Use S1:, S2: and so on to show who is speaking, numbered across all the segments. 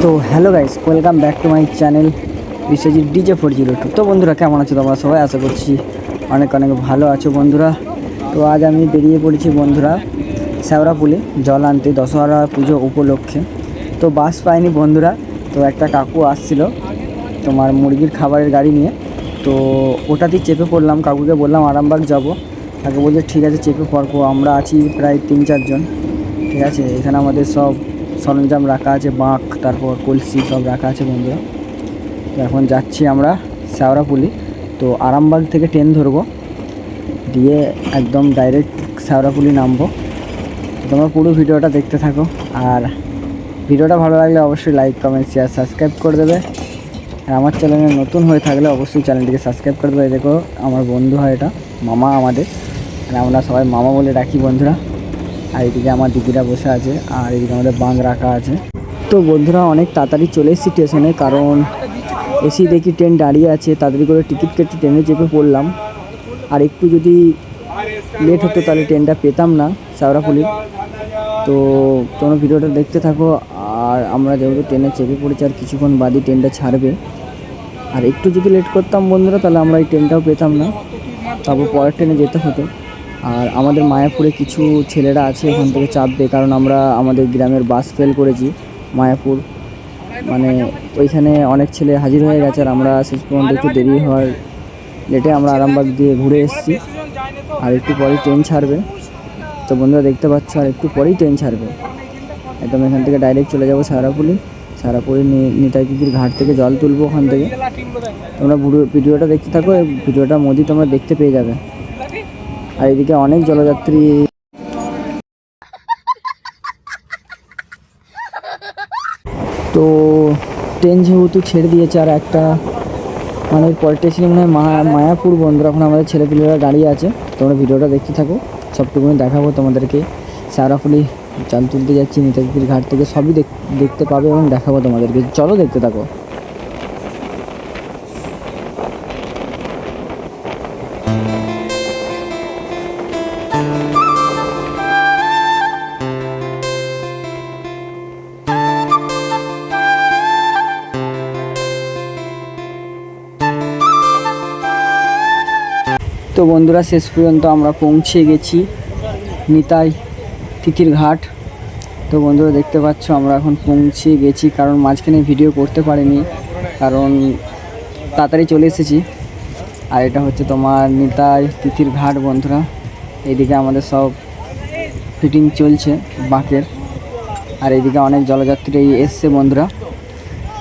S1: তো hello guys, welcome back to my channel Biswajit DJ402। তো বন্ধুরা কেমন আছো তোমরা সবাই? আশা করছি অনেক অনেক ভালো আছো বন্ধুরা। তো আজ আমি বেরিয়ে পড়েছি বন্ধুরা শ্যাওড়াফুলি জল আনতে দশহরা পুজো উপলক্ষে। তো বাস পাইনি বন্ধুরা, তো একটা কাকু আসছিল তোমার মুরগির খাবারের গাড়ি নিয়ে, তো ওটাতেই চেপে পড়লাম। কাকুকে বললাম আরামবাগ যাব, তাকে বলছে ঠিক আছে চেপে পড়বো। আমরা আছি প্রায় 3-4 জন, ঠিক আছে। এখানে আমাদের সব সরঞ্জাম রাখা আছে, বাঁক তারপর কলসি সব রাখা আছে বন্ধুরা। তো এখন যাচ্ছি আমরা শ্যাওড়াফুলি। তো আরামবাগ থেকে ট্রেন ধরবো, দিয়ে একদম ডাইরেক্ট শ্যাওড়াফুলি নামবো। তো তোমরা পুরো ভিডিওটা দেখতে থাকো, আর ভিডিওটা ভালো লাগলে অবশ্যই লাইক কমেন্ট শেয়ার সাবস্ক্রাইব করে দেবে। আর আমার চ্যানেলে নতুন হয়ে থাকলে অবশ্যই চ্যানেলটিকে সাবস্ক্রাইব করে দেবে। দেখো আমার বন্ধু হয়, এটা মামা আমাদের, আর আমরা সবাই মামা বলে ডাকি বন্ধুরা। আর এদিকে আমার দিদিরা বসে আছে, আর এদিকে আমাদের বাঁক রাখা আছে। তো বন্ধুরা অনেক তাড়াতাড়ি চলে এসেছি স্টেশনে, কারণ এসি দেখি ট্রেন দাঁড়িয়ে আছে। তাড়াতাড়ি করে টিকিট কেটে ট্রেনে চেপে পড়লাম। আর একটু যদি লেট হতো তাহলে ট্রেনটা পেতাম না শ্যাওড়াফুলি। তো তোমরা ভিডিওটা দেখতে থাকো। আর আমরা যেহেতু ট্রেনে চেপে পড়েছি, আর কিছুক্ষণ বাদই ট্রেনটা ছাড়বে। আর একটু যদি লেট করতাম বন্ধুরা তাহলে আমরা এই ট্রেনটাও পেতাম না, তারপর পরের ট্রেনে যেতে হতো। আর আমাদের মায়াপুরে কিছু ছেলেরা আছে, ওখান থেকে চাপবে, কারণ আমরা আমাদের গ্রামের বাস ফেল করেছি মায়াপুর, মানে ওইখানে অনেক ছেলে হাজির হয়ে গেছে। আর আমরা শেষ পর্যন্ত একটু দেরি হওয়ার লেটে আমরা আরামবাগ দিয়ে ঘুরে এসেছি। আর একটু পরেই ট্রেন ছাড়বে, তো বন্ধুরা দেখতে পাচ্ছ আর একটু পরেই ট্রেন ছাড়বে। একদম এখান থেকে ডাইরেক্ট চলে যাবো শ্যাওড়াফুলি। নিতাইদির ঘাট থেকে জল তুলবো ওখান থেকে। তোমরা ভিডিওটা দেখতে থাকো, এই ভিডিওটা মধ্যেই তোমরা দেখতে পেয়ে যাবে। আর এদিকে অনেক জলযাত্রী। তো ট্রেন যেহেতু ছেড়ে দিয়েছে, আর একটা মানে পরের স্টেশনে মনে হয় মায়াপুর বন্ধুরা। এখন আমাদের ছেলেপিলেরা দাঁড়িয়ে আছে। তোমরা ভিডিওটা দেখতে থাকো, সবটুকুনি দেখাবো তোমাদেরকে। শ্যাওড়াফুলি জল তুলতে যাচ্ছি নিতাইদির ঘাট থেকে, সবই দেখতে পাবে এবং দেখাবো তোমাদেরকে। চলো দেখতে থাকো। তো বন্ধুরা শেষ পর্যন্ত আমরা পৌঁছে গেছি নিতাই তিথির ঘাট। তো বন্ধুরা দেখতে পাচ্ছ আমরা এখন পৌঁছে গেছি, কারণ মাঝখানে ভিডিও করতে পারিনি, কারণ তাড়াতাড়ি চলে এসেছি। আর এটা হচ্ছে তোমার নিতাই তিথির ঘাট বন্ধুরা। এইদিকে আমাদের সব ফিটিং চলছে বাঁকের। আর এইদিকে অনেক জলযাত্রী এসছে বন্ধুরা,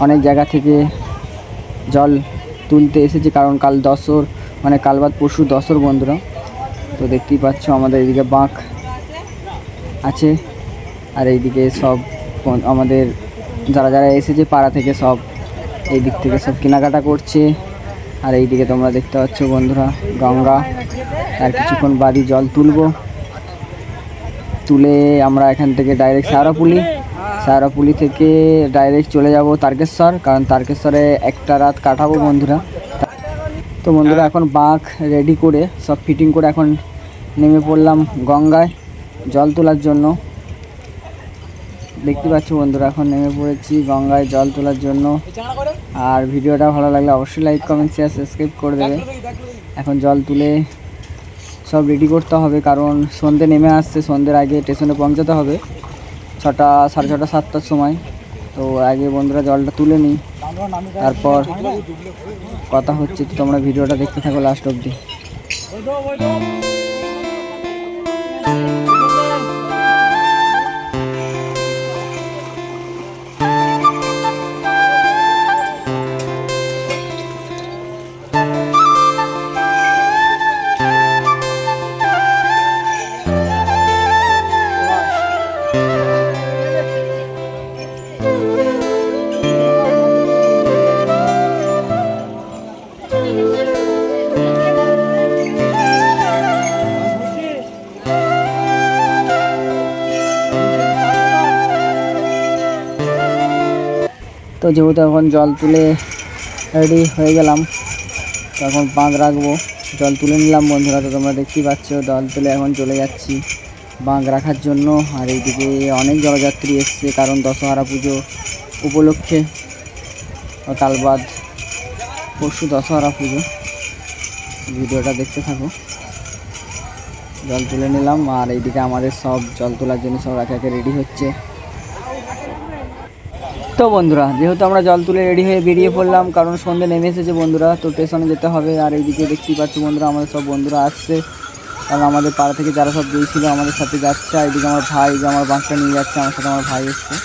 S1: অনেক জায়গা থেকে জল তুলতে এসেছে, কারণ কাল দশর, মানে কাল বাদ পরশু দশর বন্ধুরা। তো দেখতেই পাচ্ছ আমাদের এইদিকে বাঁক আছে, আর এইদিকে সব আমাদের যারা যারা এসেছে পাড়া থেকে সব এই দিক থেকে সব কেনাকাটা করছে। আর এইদিকে তোমরা দেখতে পাচ্ছ বন্ধুরা গঙ্গা। আর কিছুক্ষণ বাদই জল তুলে আমরা এখান থেকে ডাইরেক্ট শ্যাওড়াফুলি থেকে ডাইরেক্ট চলে যাব তারকেশ্বর, কারণ তারকেশ্বরে একটা রাত কাটাবো বন্ধুরা। তো বন্ধুরা এখন বাঁক রেডি করে সব ফিটিং করে এখন নেমে পড়লাম গঙ্গায় জল তোলার জন্য। দেখতে পাচ্ছ বন্ধুরা এখন নেমে পড়েছি গঙ্গায় জল তোলার জন্য। আর ভিডিওটা ভালো লাগলে অবশ্যই লাইক কমেন্ট শেয়ার সাবস্ক্রাইব করে দেবে। এখন জল তুলে সব রেডি করতে হবে, কারণ সন্ধে নেমে আসছে, সন্ধ্যের আগে স্টেশনে পৌঁছাতে হবে 6টা, 6:30, 7টার সময়। তো আগে বন্ধুরা জলটা তুলে নিই, তারপর কথা হচ্ছে। তো তোমরা ভিডিওটা দেখতে থাকো লাস্ট অবধি। তো যেহেতু এখন জল তুলে রেডি হয়ে গেলাম, তো এখন বাঁক রাখবো। জল তুলে নিলাম বন্ধুরা। তো তোমরা দেখতেই পাচ্ছ জল তুলে এখন চলে যাচ্ছি বাঁক রাখার জন্য। আর এইদিকে অনেক জলযাত্রী এসছে, কারণ দশহরা পুজো উপলক্ষে কাল বাদ পরশু দশহরা পুজো। ভিডিওটা দেখতে থাকো। জল তুলে নিলাম, আর এইদিকে আমাদের সব জল তোলার জন্য সব একে একে রেডি হচ্ছে। তো বন্ধুরা, যেহেতু আমরা জল তুলে রেডি হয়ে বেরিয়ে পড়লাম, কারণ সন্ধ্যে নেমে এসেছে বন্ধুরা, তো স্টেশনে যেতে হবে। আর এইদিকে দেখতেই পাচ্ছি বন্ধুরা, আমাদের সব বন্ধুরা আসছে, কারণ আমাদের পাড়া থেকে যারা সব গিয়েছিল আমাদের সাথে যাচ্ছে। এইদিকে আমার ভাই যে আমার বাসটা নিয়ে যাচ্ছে, আমার সাথে আমার ভাই এসছে,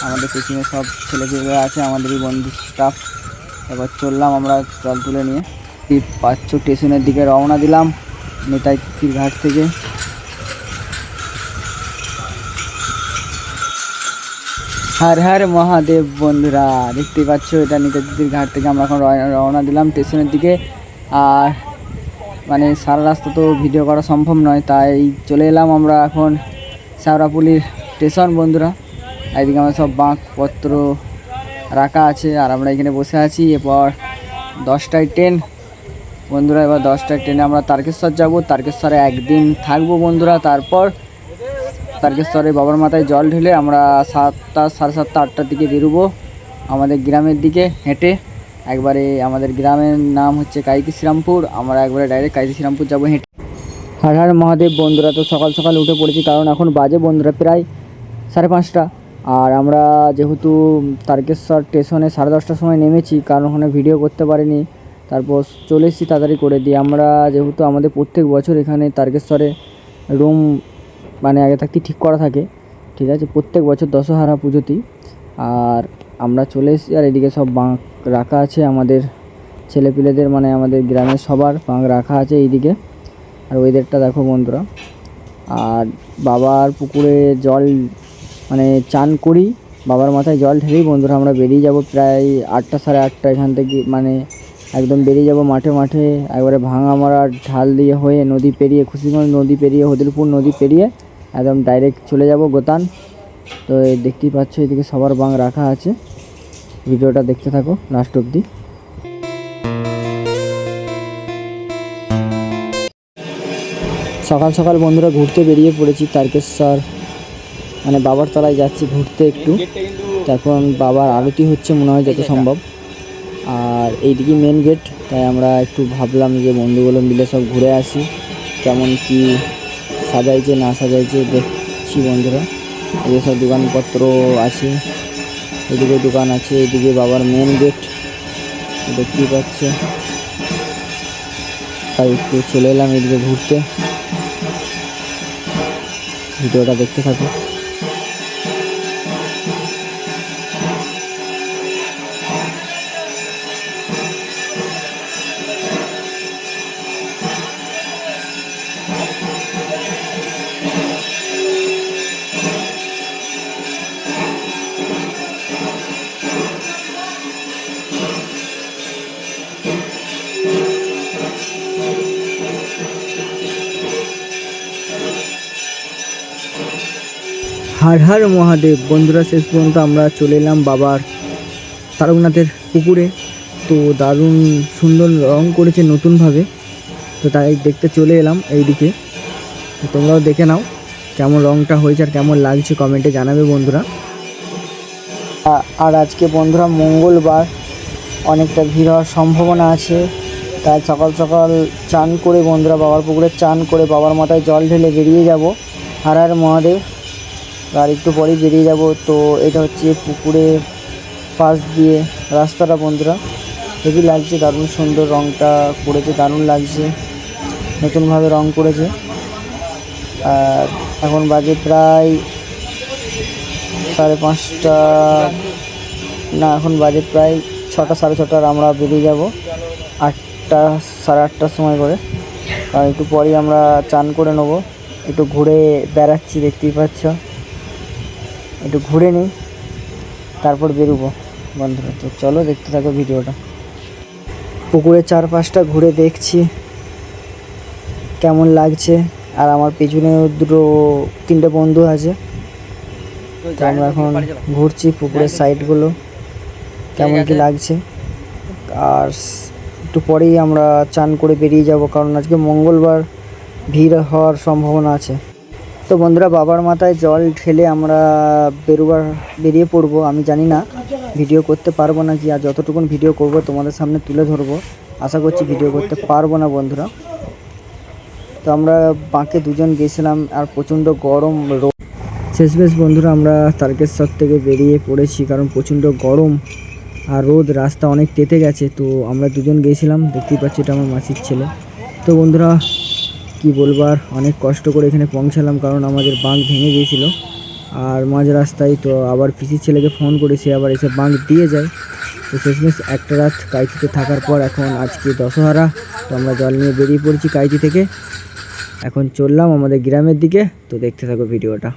S1: আমাদের পেছনে সব ছেলেপেলে আছে, আমাদেরই বন্ধু স্টাফ। এবার চললাম আমরা জল তুলে নিয়ে। পাঁচশো স্টেশনের দিকে রওনা দিলাম নেতাজির ঘাট থেকে। হর হর মহাদেব বন্ধুরা, দেখতেই পাচ্ছ এটা নেতাজির ঘাট থেকে আমরা এখন রওনা দিলাম স্টেশনের দিকে। আর মানে সারা রাস্তা তো ভিডিও করা সম্ভব নয়, তাই চলে এলাম আমরা এখন শেওড়াফুলির স্টেশন বন্ধুরা। এইদিকে আমার সব বাঁকপত্র রাখা আছে, আর আমরা এখানে বসে আছি। এরপর 10টায় ট্রেন বন্ধুরা, এবার 10টায় ট্রেনে আমরা তারকেশ্বর যাব। তারকেশ্বরে একদিন থাকবো বন্ধুরা, তারপর তারকেশ্বরে বাবার মাথায় জল ঢেলে আমরা 7টা, সাড়ে 7টা, 8টার দিকে বেরোবো আমাদের গ্রামের দিকে হেঁটে। একবারে আমাদের গ্রামের নাম হচ্ছে কাইতি শ্রীরামপুর, আমরা একবারে ডাইরেক্ট কাইতি শ্রীরামপুর যাবো হেঁটে। হর হর মহাদেব বন্ধুরা, তো সকাল সকাল উঠে পড়েছি, কারণ এখন বাজে বন্ধুরা প্রায় 5:30। আর আমরা যেহেতু তারকেশ্বর স্টেশনে 10:30টার সময় নেমেছি, কারণ ওখানে ভিডিও করতে পারিনি, তারপর চলে এসেছি তাড়াতাড়ি করে দিয়ে। আমরা যেহেতু আমাদের প্রত্যেক বছর এখানে তারকেশ্বরে রুম মানে আগে থাকতেই ঠিক করা থাকে, ঠিক আছে, প্রত্যেক বছর দশহরা পুজোতেই। আর আমরা চলে এসেছি, আর এদিকে সব বাঁক রাখা আছে আমাদের ছেলেপিলেদের, মানে আমাদের গ্রামের সবার বাঁক রাখা আছে এইদিকে। আর ওয়েদারটা দেখো বন্ধুরা। আর বাবার পুকুরে জল মানে চান করি, বাবার মাথায় জল ঢেলেই বন্ধুরা আমরা বেরিয়ে যাব প্রায় 8টা, সাড়ে 8টা এখান থেকে, মানে একদম বেরিয়ে যাব মাঠে মাঠে, একবারে ভাঙামারা ঢাল দিয়ে হয়ে নদী পেরিয়ে, খুশিগঞ্জ নদী পেরিয়ে, হদিরপুর নদী পেরিয়ে একদম ডাইরেক্ট চলে যাব গোতান। তো দেখতেই পাচ্ছ এদিকে সবার বাঁক রাখা আছে। ভিডিওটা দেখতে থাকো লাস্ট অবধি। সকাল সকাল বন্ধুরা ঘুরতে বেরিয়ে পড়েছি তারকেশ্বর, মানে বাবার তলায় যাচ্ছি ঘুরতে একটু। এখন বাবার আরতি হচ্ছে মনে হয় যত সম্ভব, আর এইদিকে মেন গেট, তাই আমরা একটু ভাবলাম যে বন্ধুগুলো মিলে সব ঘুরে আসি, কেমন কি সাজাইছে না সাজাইছে দেখছি বন্ধুরা। এই সব দোকানপত্র আছে, এদিকে দোকান আছে, এদিকে বাবার মেন গেট দেখতেই পাচ্ছে। তাই একটু চলে এলাম এদিকে ঘুরতে। ভিডিওটা দেখতে থাকো। হর হর মহাদেব বন্ধুরা, শেষ পর্যন্ত আমরা চলে এলাম বাবার তারকনাথের পুকুরে। তো দারুণ সুন্দর রং করেছে নতুনভাবে, তো তাই দেখতে চলে এলাম এইদিকে। তোমরাও দেখে নাও কেমন রংটা হয়েছে আর কেমন লাগছে, কমেন্টে জানাবে বন্ধুরা। আর আজকে বন্ধুরা মঙ্গলবার, অনেকটা ভিড় হওয়ার সম্ভাবনা আছে, তাই সকাল সকাল চান করে বন্ধুরা বাবার পুকুরে চান করে বাবার মাথায় জল ঢেলে বেরিয়ে যাব হর হর মহাদেব। আর একটু পরেই বেরিয়ে যাব। তো এটা হচ্ছে পুকুরের পাশ দিয়ে রাস্তাটা বন্ধুরা, হেভি লাগছে, দারুণ সুন্দর রংটা করেছে, দারুণ লাগছে, নতুনভাবে রং করেছে। আর এখন বাজে প্রায় 5:30, না এখন বাজে প্রায় 6টা, সাড়ে 6টার আমরা বেরিয়ে যাব 8টা, সাড়ে 8টার সময় করে। আর একটু পরেই আমরা চান করে নেবো, একটু ঘুরে বেড়াচ্ছি দেখতেই পাচ্ছ, একটু ঘুরে নিই তারপর বেরোবো বন্ধুরা। তো চলো দেখতে থাকো ভিডিওটা। পুকুরের চারপাশটা ঘুরে দেখছি কেমন লাগছে। আর আমার পেছনে 2-3টে বন্ধু আছে, তো আমরা এখন ঘুরছি পুকুরের সাইডগুলো কেমন কি লাগছে। আর একটু পরেই আমরা চান করে বেরিয়ে যাব, কারণ আজকে মঙ্গলবার ভিড় হওয়ার সম্ভাবনা আছে। তো বন্ধুরা বাবার মাথায় জল ঢেলে আমরা বেরিয়ে পড়বো। আমি জানি না ভিডিও করতে পারবো না কি, আর যতটুকুন ভিডিও করব তোমাদের সামনে তুলে ধরবো। আশা করছি ভিডিও করতে পারবো না বন্ধুরা। তো আমরা বাঁকে দুজন গেছিলাম আর প্রচণ্ড গরম রোদ। শেষমেশ বন্ধুরা আমরা তারকেশ্বর থেকে বেরিয়ে পড়েছি, কারণ প্রচণ্ড গরম আর রোদ, রাস্তা অনেক তেতে গেছে। তো আমরা দুজন গিয়েছিলাম, দেখতেই পাচ্ছি এটা আমার মাসির ছেলে। তো বন্ধুরা কি বলবার, অনেক কষ্ট করে এখানে পৌঁছালাম, কারণ আমাদের বাঁক ভেঙে গিয়েছিল। আর মাঝ রাস্তায় তো আবার পিসির ছেলেকে ফোন করে সে আবার এসে বাঁক দিয়ে যায়। তো শেষমেশ একটা রাত কাইতিতে থাকার পর এখন আজকে দশহরা, তো আমরা জল নিয়ে বেরিয়ে পড়েছি কাইতি থেকে। এখন চললাম আমাদের গ্রামের দিকে। তো দেখতে থাকো ভিডিওটা।